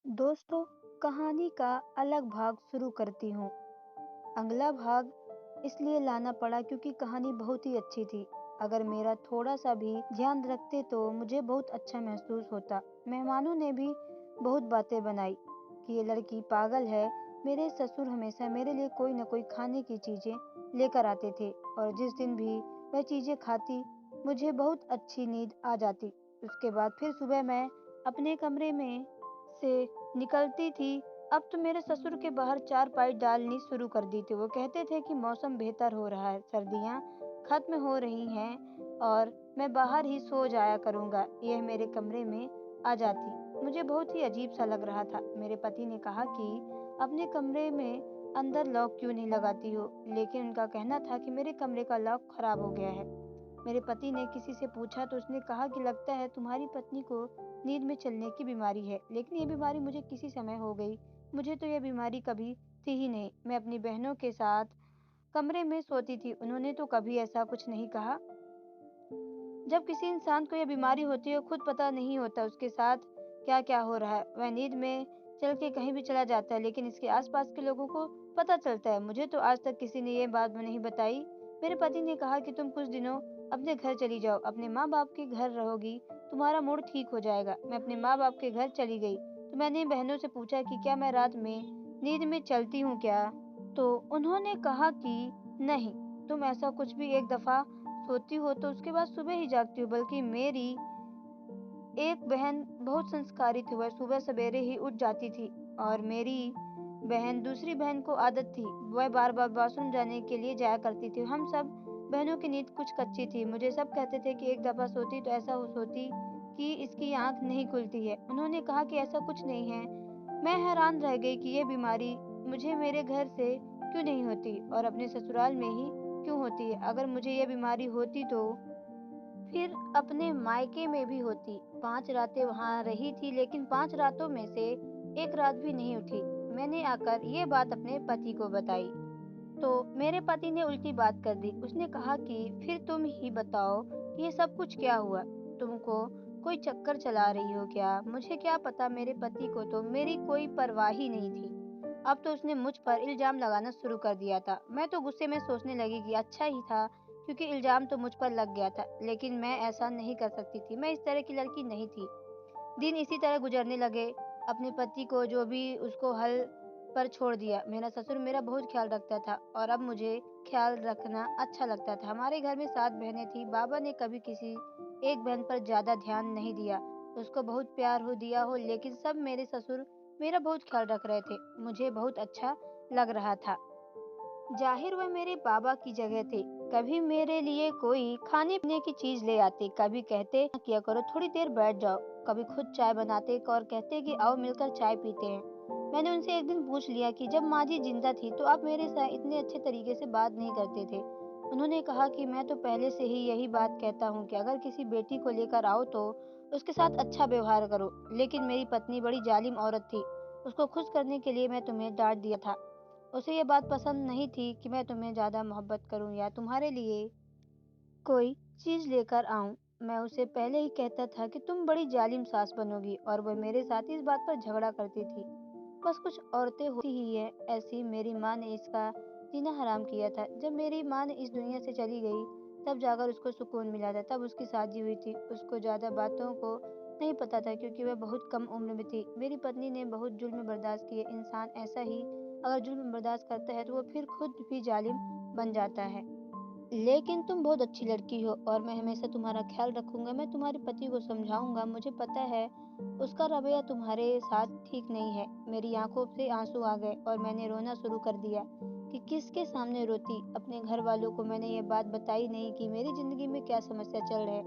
दोस्तों, कहानी का अलग भाग शुरू करती हूँ। अगला भाग इसलिए लाना पड़ा क्योंकि कहानी बहुत ही अच्छी थी। अगर मेरा थोड़ा सा भी ध्यान रखते तो मुझे बहुत अच्छा महसूस होता। मेहमानों ने भी बहुत बातें बनाई कि ये लड़की पागल है। मेरे ससुर हमेशा मेरे लिए कोई न कोई खाने की चीजें लेकर आते थे और जिस दिन भी वह चीजें खाती मुझे बहुत अच्छी नींद आ जाती। उसके बाद फिर सुबह मैं अपने कमरे में से निकलती थी। अब तो मेरे ससुर के बाहर चारपाई डालनी शुरू कर दी थी। वो कहते थे कि मौसम बेहतर हो रहा है, सर्दियाँ खत्म हो रही हैं और मैं बाहर ही सो जाया करूँगा। यह मेरे कमरे में आ जाती। मुझे बहुत ही अजीब सा लग रहा था। मेरे पति ने कहा कि अपने कमरे में अंदर लॉक क्यों नहीं लगाती हो, लेकिन उनका कहना था कि मेरे कमरे का लॉक खराब हो गया है। मेरे पति ने किसी से पूछा तो उसने कहा कि लगता है तुम्हारी पत्नी को नींद में चलने की बीमारी है, लेकिन ये बीमारी मुझे किसी समय हो गई। मुझे तो यह बीमारी कभी थी ही नहीं। मैं अपनी बहनों के साथ कमरे में सोती थी, उन्होंने तो कभी ऐसा कुछ नहीं कहा। जब किसी इंसान को यह बीमारी होती है खुद पता नहीं होता उसके साथ क्या क्या हो रहा है। वह नींद में चल के कहीं भी चला जाता है, लेकिन इसके आसपास के लोगों को पता चलता है। मुझे तो आज तक किसी ने यह बात नहीं बताई। मेरे पति ने कहा कि तुम कुछ दिनों अपने घर चली जाओ, अपने माँ बाप के घर रहोगी, तुम्हारा मूड ठीक हो जाएगा। मैं अपने माँ बाप के घर चली गई तो मैंने बहनों से पूछा कि क्या मैं रात में नींद में चलती हूँ क्या, तो उन्होंने कहा कि नहीं, तुम ऐसा कुछ भी एक दफा सोती हो तो उसके बाद सुबह ही जागती हो। बल्कि मेरी एक बहन बहुत संस्कारी थी, वह सुबह सवेरे ही उठ जाती थी और मेरी बहन दूसरी बहन को आदत थी, वह बार बार वॉशरूम जाने के लिए जाया करती थी। हम सब बहनों की नींद कुछ कच्ची थी। मुझे सब कहते थे कि एक दफा सोती तो ऐसा हो सोती कि इसकी आंख नहीं खुलती है। उन्होंने कहा कि ऐसा कुछ नहीं है। मैं हैरान रह गई कि यह बीमारी मुझे मेरे घर से क्यों नहीं होती और अपने ससुराल में ही क्यों होती है। अगर मुझे यह बीमारी होती तो फिर अपने मायके में भी होती। 5 रातें वहाँ रही थी, लेकिन 5 रातों में से एक रात भी नहीं उठी। मैंने आकर ये बात अपने पति को बताई तो मेरे पति ने उल्टी बात कर दी। उसने कहा कि फिर तुम ही बताओ कि ये सब कुछ क्या हुआ, तुमको कोई चक्कर चला रही हो क्या। मुझे क्या पता, मेरे पति को तो मेरी कोई परवाह ही नहीं थी। अब तो उसने मुझ पर इल्जाम लगाना शुरू कर दिया था। मैं तो गुस्से में सोचने लगी कि अच्छा ही था, क्योंकि इल्जाम तो मुझ पर लग गया था, लेकिन मैं ऐसा नहीं कर सकती थी। मैं इस तरह की लड़की नहीं थी। दिन इसी तरह गुजरने लगे। अपने पति को जो भी उसको हल पर छोड़ दिया। मेरा ससुर मेरा बहुत ख्याल रखता था और अब मुझे ख्याल रखना अच्छा लगता था। हमारे घर में 7 बहनें थी। बाबा ने कभी किसी एक बहन पर ज्यादा ध्यान नहीं दिया, उसको बहुत प्यार हो दिया हो, लेकिन सब मेरे ससुर मेरा बहुत ख्याल रख रहे थे। मुझे बहुत अच्छा लग रहा था। जाहिर वह मेरे बाबा की जगह थे। कभी मेरे लिए कोई खाने पीने की चीज ले आते, कभी कहते किया करो थोड़ी देर बैठ जाओ, कभी खुद चाय बनाते और कहते कि आओ मिलकर चाय पीते हैं। मैंने उनसे एक दिन पूछ लिया कि जब माँ जी जिंदा थी तो आप मेरे साथ इतने अच्छे तरीके से बात नहीं करते थे। उन्होंने कहा कि मैं तो पहले से ही यही बात कहता हूँ कि अगर किसी बेटी को लेकर आओ तो उसके साथ अच्छा व्यवहार करो, लेकिन मेरी पत्नी बड़ी जालिम औरत थी। उसको खुश करने के लिए मैं तुम्हें डांट दिया था। उसे ये बात पसंद नहीं थी कि मैं तुम्हें ज्यादा मोहब्बत करूं या तुम्हारे लिए कोई चीज लेकर आऊं। मैं उसे पहले ही कहता था कि तुम बड़ी जालिम सास बनोगी और वह मेरे साथ इस बात पर झगड़ा करती थी। बस कुछ औरतें होती ही है ऐसी। मेरी माँ ने इसका जीना हराम किया था। जब मेरी माँ ने इस दुनिया से चली गई तब जाकर उसको सुकून मिला था। तब उसकी शादी हुई थी। उसको ज्यादा बातों को नहीं पता था क्योंकि वह बहुत कम उम्र में थी। मेरी पत्नी ने बहुत जुल्म बर्दाश्त किए। इंसान ऐसा ही अगर जुल्म बर्दाश्त करता है तो वो फिर खुद भी जालिम बन जाता है। लेकिन तुम बहुत अच्छी लड़की हो और मैं हमेशा तुम्हारा ख्याल रखूंगा। मैं तुम्हारे पति को समझाऊंगा। मुझे पता है उसका रवैया तुम्हारे साथ ठीक नहीं है। मेरी आंखों से आंसू आ गए और मैंने रोना शुरू कर दिया। कि किसके सामने रोती, अपने घर वालों को मैंने ये बात बताई नहीं कि मेरी जिंदगी में क्या समस्या चल रही है।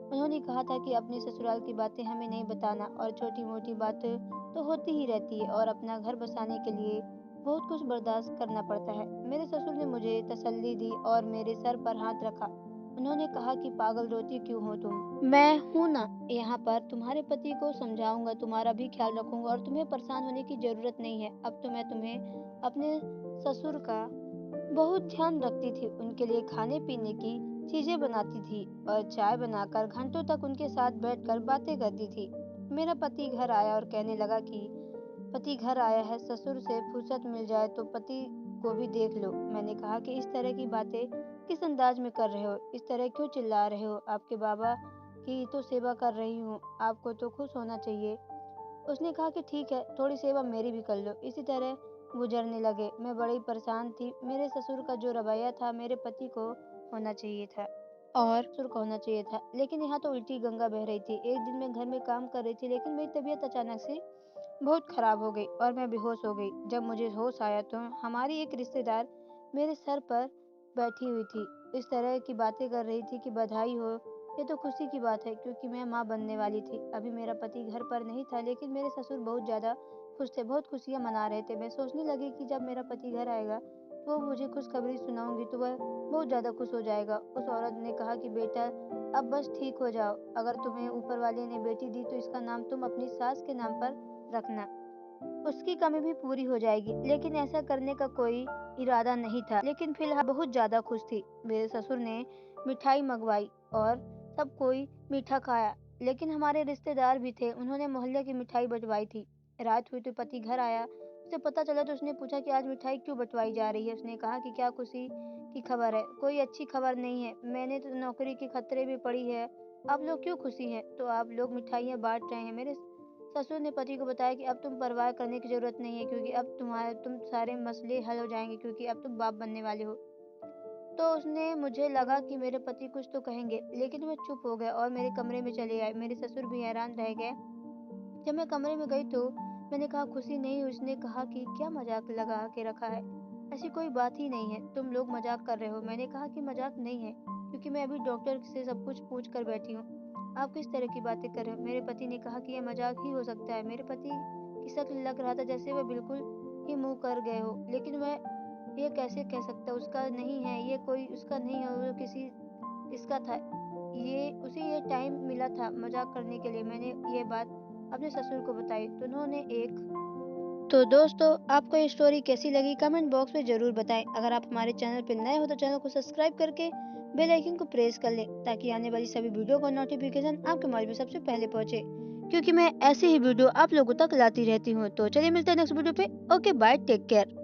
उन्होंने कहा था कि अपने ससुराल की बातें हमें नहीं बताना और छोटी मोटी बातें तो होती ही रहती है और अपना घर बसाने के लिए बहुत कुछ बर्दाश्त करना पड़ता है। मेरे ससुर ने मुझे तसल्ली दी और मेरे सर पर हाथ रखा। उन्होंने कहा कि पागल रोती क्यों हो तुम, मैं हूं ना यहाँ पर। तुम्हारे पति को समझाऊंगा, तुम्हारा भी ख्याल रखूंगा और तुम्हें परेशान होने की जरूरत नहीं है। अब तो मैं तुम्हें अपने ससुर का बहुत ध्यान रखती थी। उनके लिए खाने पीने की चीजें बनाती थी और चाय बनाकर घंटों तक उनके साथ बैठकर बातें करती थी। मेरा पति घर आया और कहने लगा कि पति घर आया है, ससुर से फुर्सत मिल जाए तो पति को भी देख लो। मैंने कहा कि इस तरह की बातें किस अंदाज में कर रहे हो, इस तरह क्यों चिल्ला रहे हो? आपके बाबा की तो सेवा कर रही हूँ, आपको तो खुश होना चाहिए। उसने कहा कि ठीक है, थोड़ी सेवा मेरी भी कर लो। इसी तरह गुजरने लगे। मैं बड़ी परेशान थी। मेरे ससुर का जो रवैया था मेरे पति को होना चाहिए था और ससुर को होना चाहिए था, लेकिन यहाँ तो उल्टी गंगा बह रही थी। एक दिन मैं घर में काम कर रही थी, लेकिन मेरी तबीयत अचानक से बहुत खराब हो गई और मैं बेहोश हो गई। जब मुझे होश आया तो हमारी एक रिश्तेदार मेरे सर पर बैठी हुई थी, इस तरह की बातें कर रही थी कि बधाई हो, ये तो खुशी की बात है क्योंकि मैं माँ बनने वाली थी। अभी मेरा पति घर पर नहीं था, लेकिन मेरे ससुर बहुत ज़्यादा खुश थे, बहुत खुशियाँ मना रहे थे। मैं सोचने लगी कि जब मेरा पति घर आएगा तो वो मुझे खुशखबरी सुनाऊंगी तो वह बहुत ज़्यादा खुश हो जाएगा। उस औरत ने कहा कि बेटा, अब बस ठीक हो जाओ। अगर तुम्हें ऊपर वाले ने बेटी दी तो इसका नाम तुम अपनी सास के नाम पर रखना, उसकी कमी भी पूरी हो जाएगी। लेकिन ऐसा करने का कोई इरादा नहीं था, लेकिन फिलहाल बहुत ज्यादा खुश थी। मेरे ससुर ने मिठाई मंगवाई और सब कोई मीठा खाया, लेकिन हमारे रिश्तेदार भी थे, उन्होंने मोहल्ले की मिठाई बंटवाई थी। रात हुई तो पति घर आया, उसे पता चला तो उसने पूछा कि आज मिठाई क्यों बंटवाई जा रही है। उसने कहा कि क्या खुशी की खबर है? कोई अच्छी खबर नहीं है, मैंने तो नौकरी के खतरे में पड़ी है। आप लोग क्यों खुशी हैं? तो आप लोग मिठाइयाँ बांट रहे हैं। मेरे ससुर ने पति को बताया कि अब तुम परवाह करने की जरूरत नहीं है, क्योंकि अब तुम सारे मसले हल हो जाएंगे, क्योंकि अब तुम बाप बनने वाले हो। तो उसने मुझे लगा कि मेरे पति कुछ तो कहेंगे, लेकिन वे चुप हो गए और मेरे कमरे में चले आए। मेरे ससुर भी हैरान रह गए। जब मैं कमरे में गई तो मैंने कहा खुशी नहीं। उसने कहा कि क्या मजाक लगा के रखा है, ऐसी कोई बात ही नहीं है, तुम लोग मजाक कर रहे हो। मैंने कहा कि मजाक नहीं है, क्योंकि मैं अभी डॉक्टर से सब कुछ पूछ कर बैठी हूँ। आप किस तरह की बातें कर रहे हो? मेरे पति ने कहा कि यह मजाक ही हो सकता है। मेरे पति की शक्ल लग रहा था जैसे वह बिल्कुल ही मुंह कर गए हो, लेकिन वह ये कैसे कह सकता? उसका नहीं है, ये कोई उसका नहीं है, वो किसी इसका था। ये उसे ये टाइम मिला था मजाक करने के लिए। मैंने ये बात अपने ससुर को बताई तो उन्होंने एक तो दोस्तों, आपको ये स्टोरी कैसी लगी कमेंट बॉक्स में ज़रूर बताएं। अगर आप हमारे चैनल पर नए हो तो चैनल को सब्सक्राइब करके बेल आइकन को प्रेस कर लें, ताकि आने वाली सभी वीडियो का नोटिफिकेशन आपके मोबाइल में सबसे पहले पहुंचे, क्योंकि मैं ऐसे ही वीडियो आप लोगों तक लाती रहती हूँ। तो चलिए मिलते हैं नेक्स्ट वीडियो पे। Okay bye, take care.